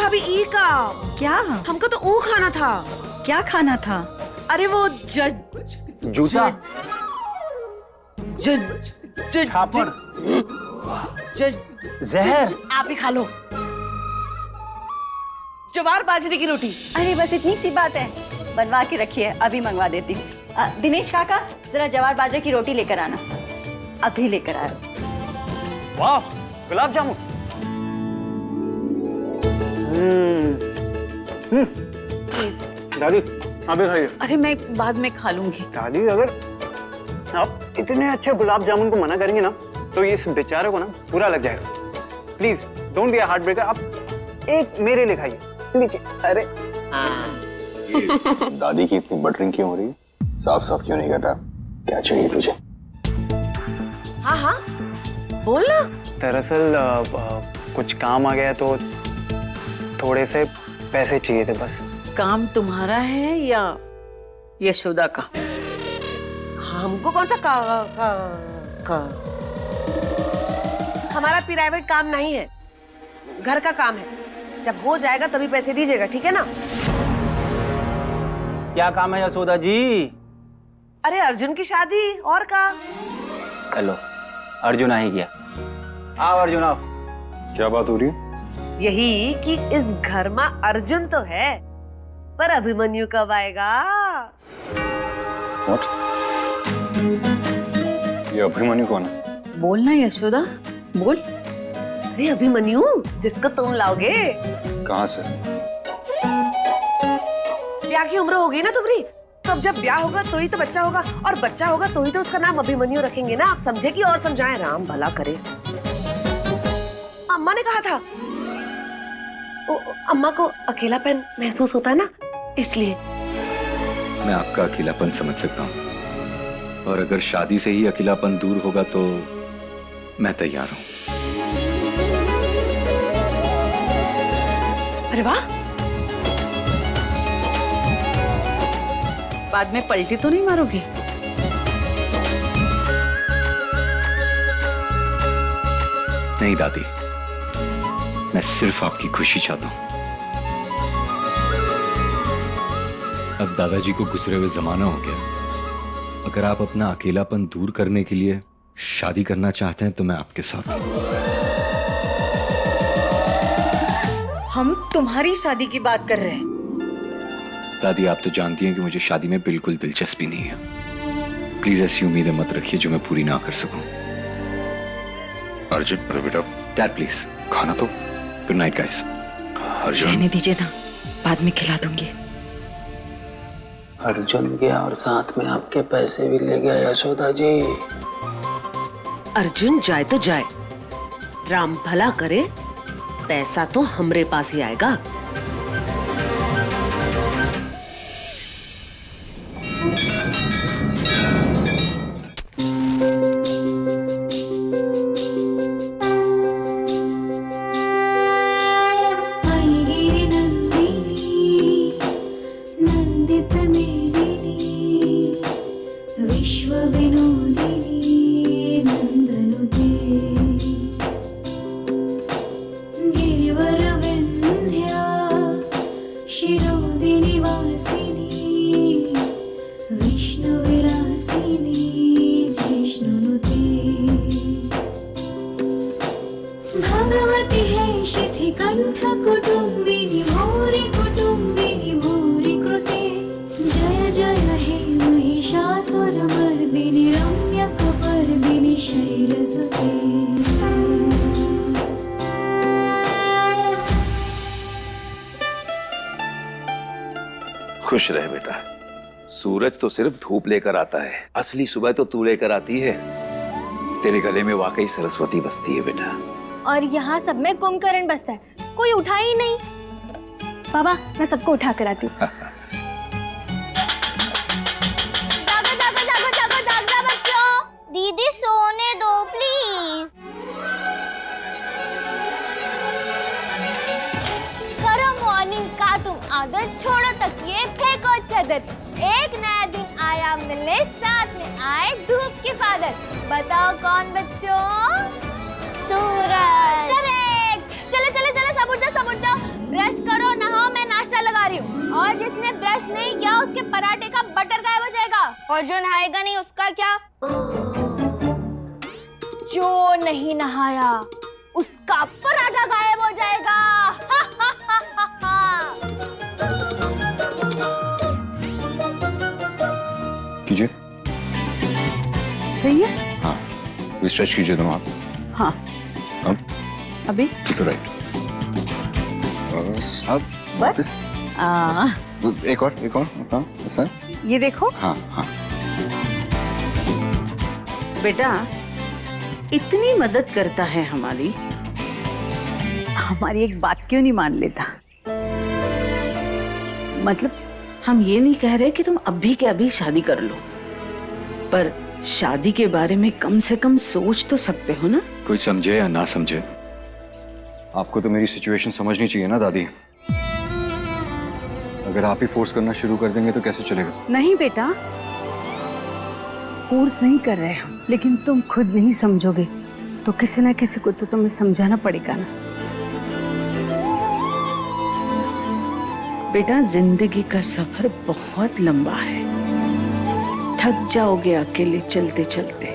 भाभी ई का। क्या? हमको तो ऊ खाना था। क्या खाना था? अरे वो जूता, छापड़, जहर। आप ही खा लो। ज्वार बाजरे की रोटी। अरे बस इतनी सी बात है, बनवा के रखिए, अभी मंगवा देती हूँ। दिनेश काका, जरा जवार बाजरे की रोटी लेकर आना। अभी लेकर आया। वाह, गुलाब जामुन। दादी आप भी खाइए। अरे मैं बाद में खा लूंगी। दादी अगर आप इतने अच्छे गुलाब जामुन को मना करेंगे ना तो इस बेचारे को ना बुरा लग जाएगा। Please don't be a heart breaker. आप एक मेरे लिए खाइए नीचे। अरे दादी की इतनी बटरिंग क्यों हो रही? साफ साफ क्यों नहीं कहता क्या चाहिए तुझे? हाँ हाँ बोल ना। दरअसल कुछ काम आ गया तो थोड़े से पैसे चाहिए थे बस। काम तुम्हारा है या यशोदा का? हमको कौन सा का? हमारा प्राइवेट काम नहीं है, घर का काम है। जब हो जाएगा तभी पैसे दीजिएगा, ठीक है ना? क्या काम है यशोदा जी? अरे अर्जुन की शादी और का। हेलो, अर्जुन आ ही गया। आओ अर्जुन आओ। क्या बात हो रही है? यही कि इस घर में अर्जुन तो है, पर अभिमन्यु कब आएगा? What? ये अभिमन्यु कौन है? बोलना यशोदा, बोल। अरे अभिमन्यु, जिसको तुम लाओगे। कहाँ से? ब्याह की उम्र हो गई ना तुम्हारी, तो अब जब ब्याह होगा तो ही तो बच्चा होगा, और बच्चा होगा तो ही तो उसका नाम अभिमन्यु रखेंगे ना। आप समझे कि और समझाएं? राम भला करे। अम्मा ने कहा था, अम्मा को अकेलापन महसूस होता है ना, इसलिए। मैं आपका अकेलापन समझ सकता हूँ, और अगर शादी से ही अकेलापन दूर होगा तो मैं तैयार हूँ। अरे वाह, बाद में पलटी तो नहीं मारोगी? नहीं दादी, मैं सिर्फ आपकी खुशी चाहता हूँ। अब दादाजी को गुजरे हुए जमाना हो गया। अगर आप अपना अकेलापन दूर करने के लिए शादी करना चाहते हैं तो मैं आपके साथ हूँ। हम तुम्हारी शादी की बात कर रहे हैं। दादी आप तो जानती हैं कि मुझे शादी में बिल्कुल दिलचस्पी नहीं है। प्लीज ऐसी उम्मीदें मत रखिए जो मैं पूरी ना कर सकूं। अर्जुन, अरे बेटा डैड प्लीज खाना तो। Good night guys. अर्जुन, रहने दीजिए ना, बाद में खिला दूंगी। अर्जुन गया और साथ में आपके पैसे भी ले गया यशोदा जी। अर्जुन जाए तो जाए, राम भला करे, पैसा तो हमरे पास ही आएगा। खुश रहे बेटा। सूरज तो सिर्फ धूप लेकर आता है, असली सुबह तो तू लेकर आती है। तेरे गले में वाकई सरस्वती बसती है बेटा। और यहाँ सब में कुंभकर्ण बसता है, कोई उठा ही नहीं। बाबा मैं सबको उठा कर आती हूँ। जागो जागो जागो जागो जागो बच्चों। दीदी सोने दो प्लीज। करो मॉर्निंग का तुम आदत, छोड़ो तकिए फेंको चादर। एक नया दिन आया मिले, साथ में आए धूप के फादर। बताओ कौन बच्चों? सूरज। करेक्ट। चलो चलो चलो सब उठ जाओ, सब उठ जाओ। ब्रश और जो नहाएगा नहीं उसका क्या? जो नहीं नहाया उसका पराठा गायब हो जाएगा। कीजिए। सही है। हाँ, स्ट्रेच कीजिए तुम आप। हाँ अब अभी तो राइट। बस अब बस एक और हाँ ऐसा। ये देखो हाँ हाँ। बेटा, इतनी मदद करता है हमारी एक बात क्यों नहीं मान लेता? मतलब हम ये नहीं कह रहे कि तुम अभी के अभी शादी कर लो, पर शादी के बारे में कम से कम सोच तो सकते हो ना? कोई समझे या ना समझे, आपको तो मेरी सिचुएशन समझनी चाहिए ना दादी। अगर आप ही फोर्स करना शुरू कर देंगे तो कैसे चलेगा? नहीं बेटा, फोर्स नहीं कर रहे हम, लेकिन तुम खुद नहीं समझोगे तो किसी ना किसी को तो तुम्हें समझाना पड़ेगा ना। बेटा, जिंदगी का सफर बहुत लंबा है, थक जाओगे अकेले चलते चलते।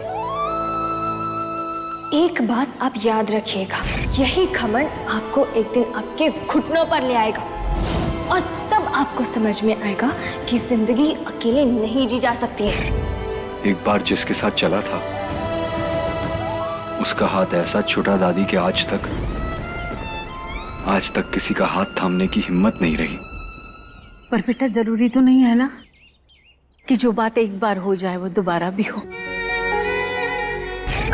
एक बात आप याद रखिएगा, यही घमंड आपको एक दिन आपके घुटनों पर ले आएगा और तब आपको समझ में आएगा कि जिंदगी अकेले नहीं जी जा सकती है। एक बार जिसके साथ चला था उसका हाथ ऐसा छूटा दादी कि आज तक किसी का हाथ थामने की हिम्मत नहीं रही। पर बेटा, जरूरी तो नहीं है ना कि जो बात एक बार हो जाए वो दोबारा भी हो।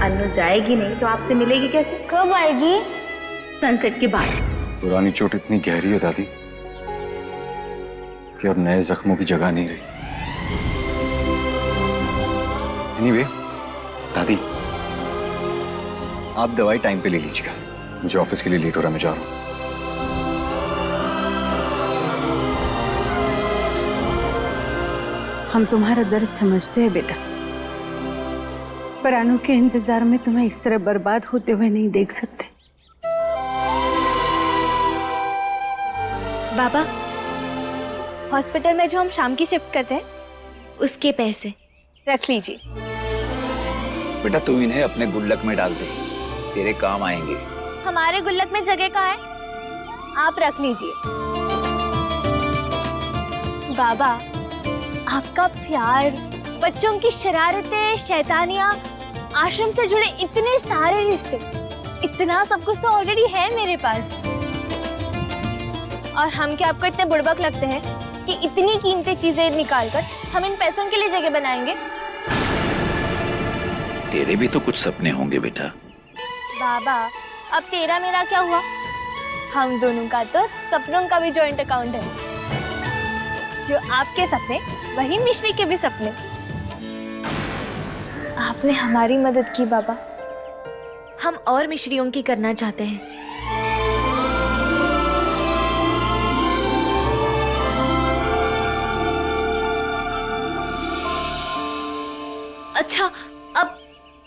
अन्नू जाएगी नहीं तो आपसे मिलेगी कैसे? कब आएगी? सनसेट के बाद। पुरानी चोट इतनी गहरी है दादी कि अब नए जख्मों की जगह नहीं रही। एनीवे, दादी आप दवाई टाइम पे ले लीजिएगा, मुझे ऑफिस के लिए लेट हो रहा है, मैं जा रहा हूँ। हम तुम्हारा दर्द समझते हैं बेटा, पर अनु के इंतजार में तुम्हें इस तरह बर्बाद होते हुए नहीं देख सकते। बाबा, हॉस्पिटल में जो हम शाम की शिफ्ट करते हैं उसके पैसे रख लीजिए। बेटा तू इन्हें अपने गुल्लक में डाल दे, तेरे काम आएंगे। हमारे गुल्लक में जगह कहाँ है? आप रख लीजिए। बाबा, आपका प्यार, बच्चों की शरारतें, शैतानियां, आश्रम से जुड़े इतने सारे रिश्ते, इतना सब कुछ तो ऑलरेडी है मेरे पास। और हम क्या आपको इतने बुड़बक लगते हैं कि इतनी कीमती चीजें निकालकर हम इन पैसों के लिए जगह बनाएंगे? तेरे भी तो कुछ सपने होंगे बेटा। बाबा, अब तेरा मेरा क्या हुआ? हम दोनों का तो सपनों का भी जॉइंट अकाउंट है। जो आपके सपने वही मिश्री के भी सपने। आपने हमारी मदद की बाबा, हम और मिश्रियों की करना चाहते हैं। अच्छा, अब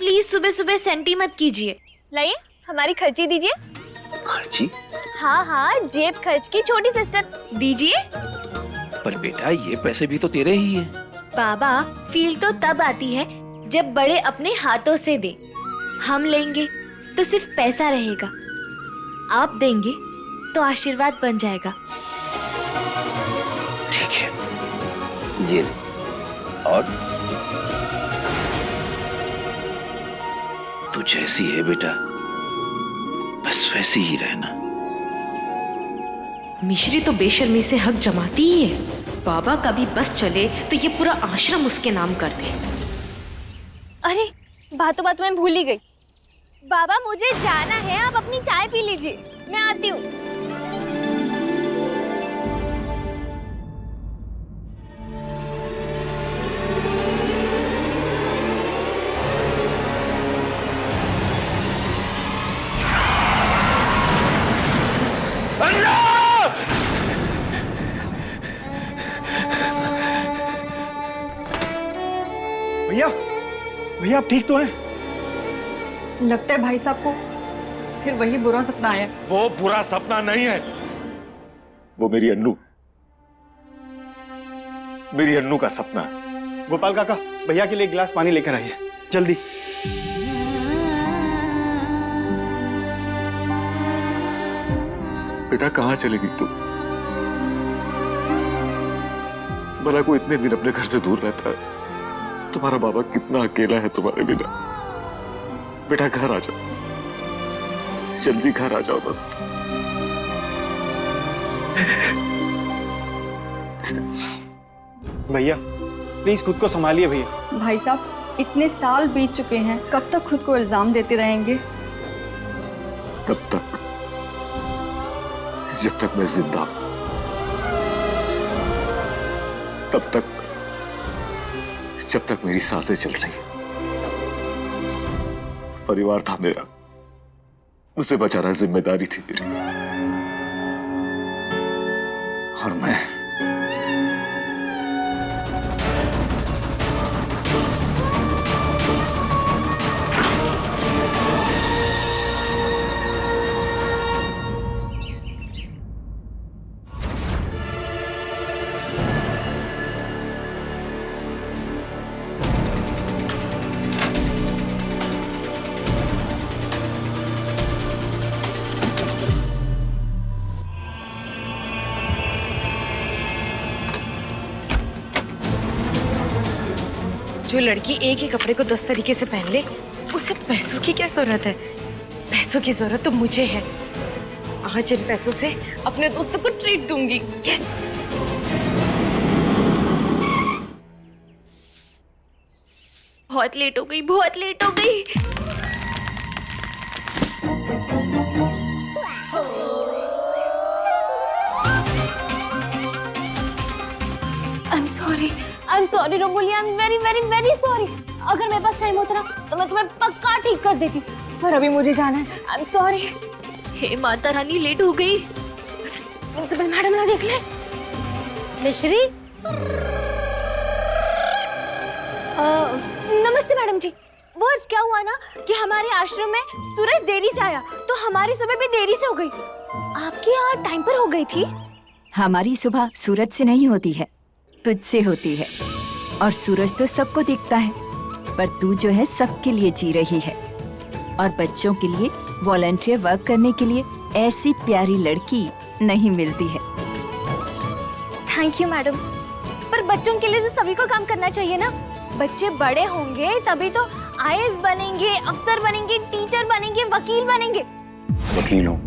प्लीज सुबह सुबह सेंटी मत कीजिए। लाइए, हमारी खर्ची दीजिए। खर्ची? हाँ हाँ, जेब खर्च की छोटी सिस्टर दीजिए। पर बेटा ये पैसे भी तो तेरे ही हैं। बाबा, फील तो तब आती है जब बड़े अपने हाथों से दे। हम लेंगे तो सिर्फ पैसा रहेगा, आप देंगे तो आशीर्वाद बन जाएगा। ठीक है, ये ले। और तू जैसी है बेटा बस वैसी ही रहना। मिश्री तो बेशर्मी से हक जमाती ही है। बाबा का भी बस चले तो ये पूरा आश्रम उसके नाम कर दे। अरे, बातों बातों में भूल ही गई। बाबा, मुझे जाना है, आप अपनी चाय पी लीजिए, मैं आती हूँ। भैया, भैया आप ठीक तो हैं? लगता है भाई साहब को फिर वही बुरा सपना आया। वो बुरा सपना नहीं है, वो मेरी अन्नू का सपना है। गोपाल काका, भैया के लिए एक गिलास पानी लेकर आइए, जल्दी। बेटा कहाँ चलेगी तू? भला को इतने दिन अपने घर से दूर रहता है, तुम्हारा बाबा कितना अकेला है तुम्हारे बिना। बेटा घर आ जाओ, जल्दी घर आ जाओ बस। भैया प्लीज खुद को संभालिए भैया। भाई साहब, इतने साल बीत चुके हैं, कब तक खुद को इल्जाम देते रहेंगे? तब तक जब तक मैं जिंदा हूं, तब तक जब तक मेरी सांसें चल रही हैं। परिवार था मेरा, उसे बचाना जिम्मेदारी थी मेरी। और मैं जो लड़की एक ही कपड़े को 10 तरीके से पहन ले, उसे पैसों की क्या जरूरत है? पैसों की जरूरत तो मुझे है। आज इन पैसों से अपने दोस्तों को ट्रीट दूंगी। यस। बहुत लेट हो गई, बहुत लेट हो गई। I'm sorry rangoli, I'm very sorry। अगर मेरे पास टाइम होता ना तो मैं तुम्हें पक्का ठीक कर देती, पर अभी मुझे जाना है। I'm sorry। Hey Mata Rani, late हो गई। प्रिंसिपल मैडम ना देख ले। मिश्री, नमस्ते मैडम जी। वो आज क्या हुआ ना कि हमारे आश्रम में सूरज देरी से आया, तो हमारी सुबह भी देरी से हो गई। आपकी यहाँ टाइम पर हो गई थी? हमारी सुबह सूरज से नहीं होती है, तुझसे होती है। और सूरज तो सबको दिखता है, पर तू जो है सबके लिए जी रही है। और बच्चों के लिए वॉलंटियर वर्क करने के लिए ऐसी प्यारी लड़की नहीं मिलती है। थैंक यू मैडम, पर बच्चों के लिए तो सभी को काम करना चाहिए ना। बच्चे बड़े होंगे तभी तो IAS बनेंगे, अफसर बनेंगे, टीचर बनेंगे, वकील बनेंगे। वकील हूँ,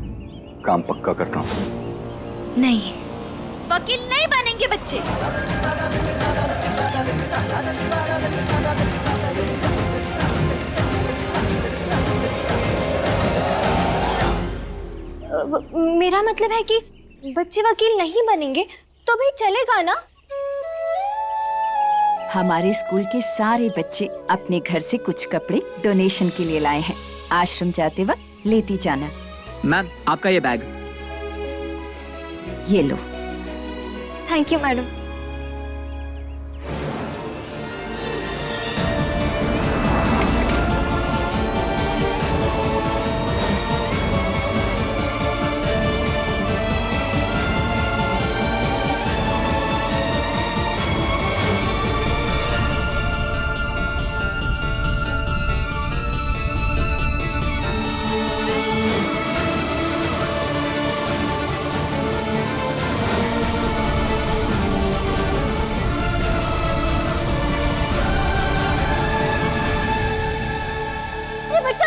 काम पक्का करता हूँ। नहीं, वकील नहीं बनेंगे बच्चे। मेरा मतलब है कि बच्चे वकील नहीं बनेंगे तो भी चलेगा ना? हमारे स्कूल के सारे बच्चे अपने घर से कुछ कपड़े डोनेशन के लिए लाए हैं। आश्रम जाते वक्त लेती जाना। मैम, आपका ये बैग। ये लो। Thank you madam.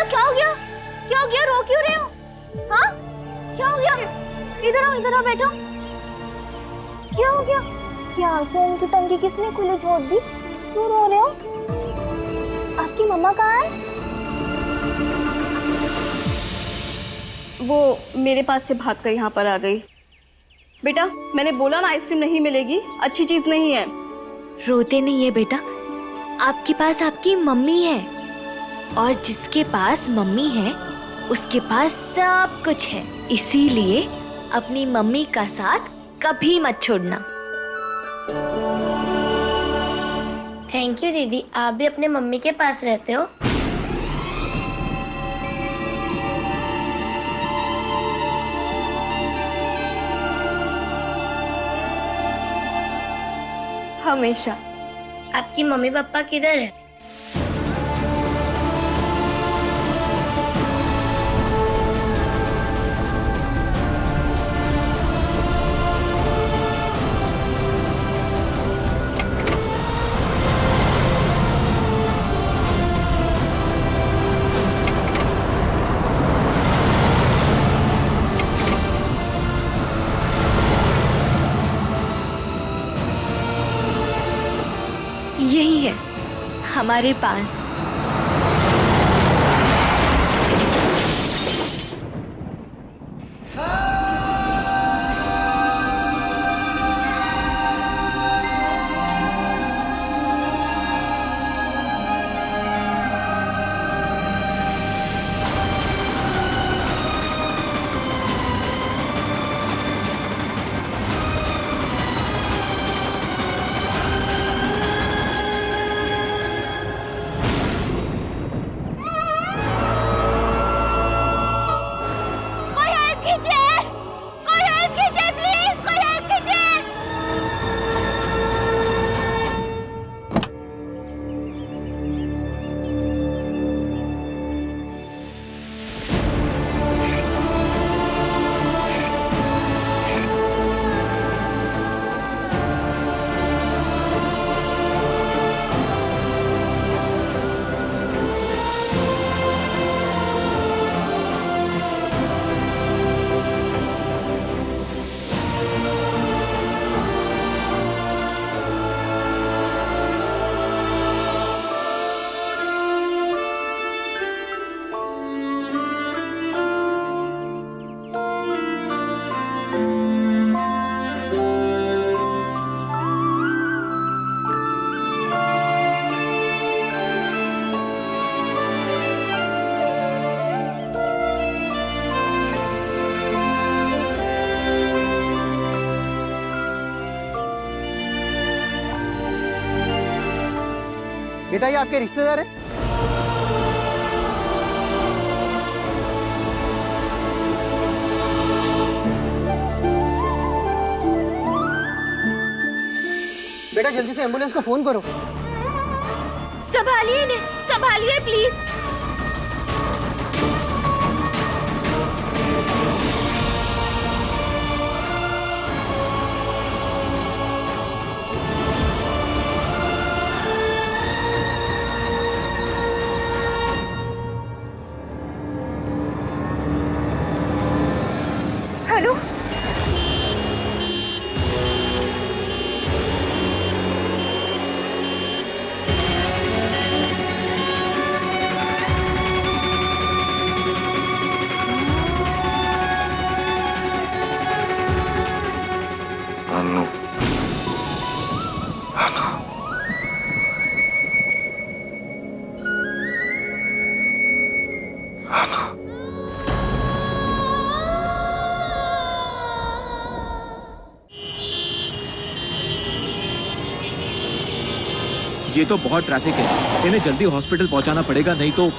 क्या हो गया? क्या हो गया? रो क्यों रहे हो? हाँ, क्या हो गया? इधर आओ बैठो। क्या हो गया? क्या सोम की टंकी किसने खुली छोड़ दी? क्यों रो रहे हो? आपकी मम्मा कहाँ है? वो मेरे पास से भागकर यहाँ पर आ गई। बेटा, मैंने बोला ना आइसक्रीम नहीं मिलेगी, अच्छी चीज नहीं है। रोते नहीं है बेटा, आपके पास आपकी मम्मी है, और जिसके पास मम्मी है उसके पास सब कुछ है। इसीलिए अपनी मम्मी का साथ कभी मत छोड़ना। थैंक यू दीदी, आप भी अपने मम्मी के पास रहते हो। हमेशा आपकी मम्मी पापा किधर है? यही है हमारे पास। बेटा ये आपके रिश्तेदार हैं? बेटा जल्दी से एम्बुलेंस को फोन करो। संभालिए इन्हें, संभालिए प्लीज। हेलो, अनु, ये तो बहुत ट्रैफिक है, इन्हें जल्दी हॉस्पिटल पहुंचाना पड़ेगा, नहीं तो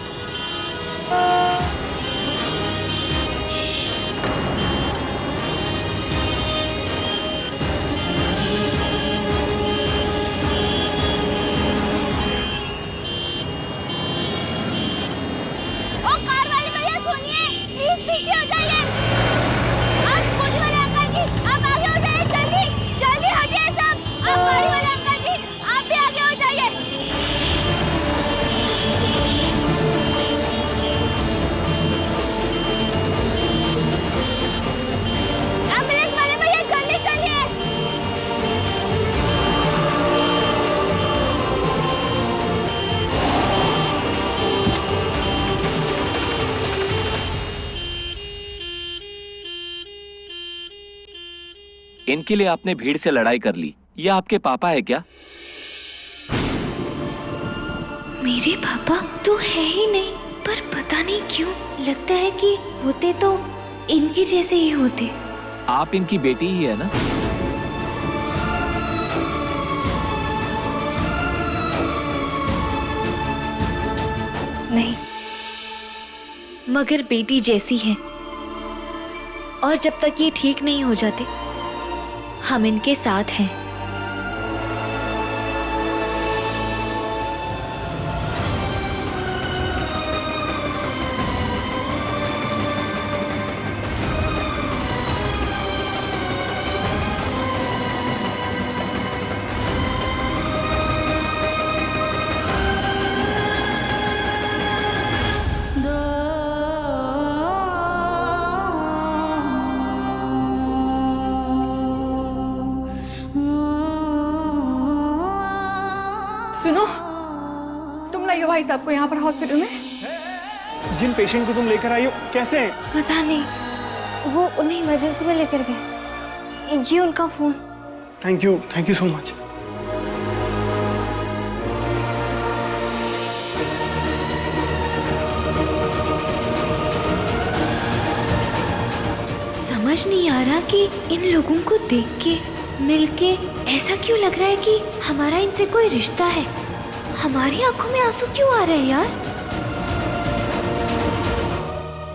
इनके लिए आपने भीड़ से लड़ाई कर ली। ये आपके पापा है क्या? मेरे पापा तो है ही नहीं, पर पता नहीं क्यों लगता है कि होते तो इनके जैसे ही होते। आप इनकी बेटी ही है ना? नहीं, मगर बेटी जैसी है। और जब तक ये ठीक नहीं हो जाते हम इनके साथ हैं। सुनो, तुम लाइयो भाई साहब को यहाँ पर हॉस्पिटल में। जिन पेशेंट को तुम लेकर आई हो कैसे हैं? पता नहीं, वो उन्हें इमरजेंसी में लेकर गए। ये उनका phone. Thank you so much. समझ नहीं आ रहा कि इन लोगों को देख के, मिल के ऐसा क्यों लग रहा है कि हमारा इनसे कोई रिश्ता है। हमारी आंखों में आंसू क्यों आ रहे हैं यार?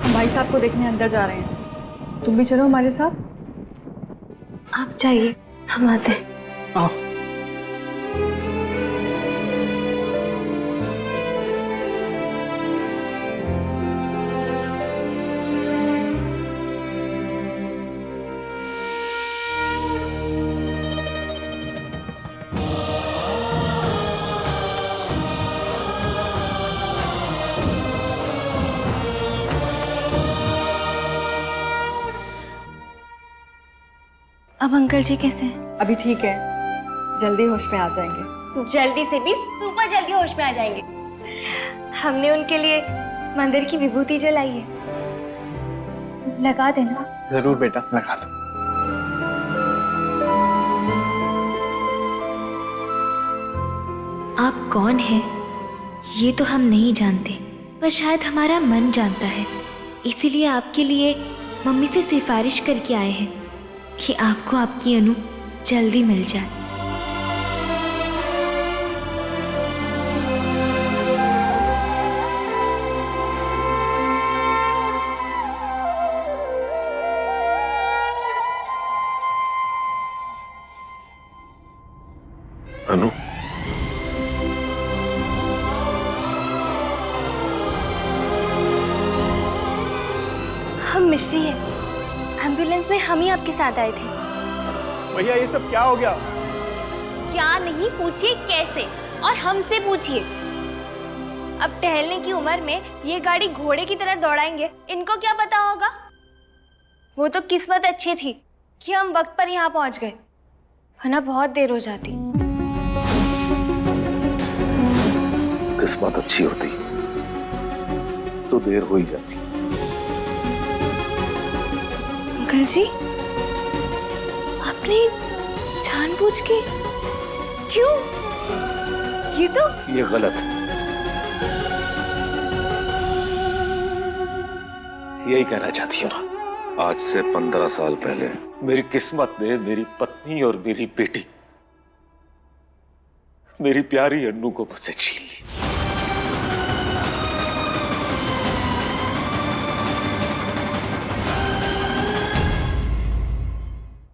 हम भाई साहब को देखने अंदर जा रहे हैं, तुम भी चलो हमारे साथ। आप जाइए, हम आते हैं। आओ। अब अंकल जी कैसे हैं? अभी ठीक है, जल्दी होश में आ जाएंगे। जल्दी से भी सुपर जल्दी होश में आ जाएंगे। हमने उनके लिए मंदिर की विभूति जो लाई है, लगा देना। जरूर बेटा, लगा दो। आप कौन हैं ये तो हम नहीं जानते, पर शायद हमारा मन जानता है। इसीलिए आपके लिए मम्मी से सिफारिश करके आए हैं कि आपको आपकी अनु जल्दी मिल जाए। अनु, हम मिश्री हैं। एम्बुलेंस में हम ही आपके साथ आए थे। भैया ये सब क्या हो गया? क्या नहीं पूछिए कैसे, और हमसे पूछिए। अब टहलने की उम्र में ये गाड़ी घोड़े की तरह दौड़ाएंगे, इनको क्या पता होगा। वो तो किस्मत अच्छी थी कि हम वक्त पर यहाँ पहुंच गए, वरना बहुत देर हो जाती। किस्मत अच्छी होती तो देर हो ही जाती। अंकल जी, आपने जानबूझ के क्यों? ये गलत है। यही कहना चाहती हूँ ना। आज से 15 साल पहले मेरी किस्मत ने मेरी पत्नी और मेरी बेटी, मेरी प्यारी अन्नू को मुझसे छीन ली।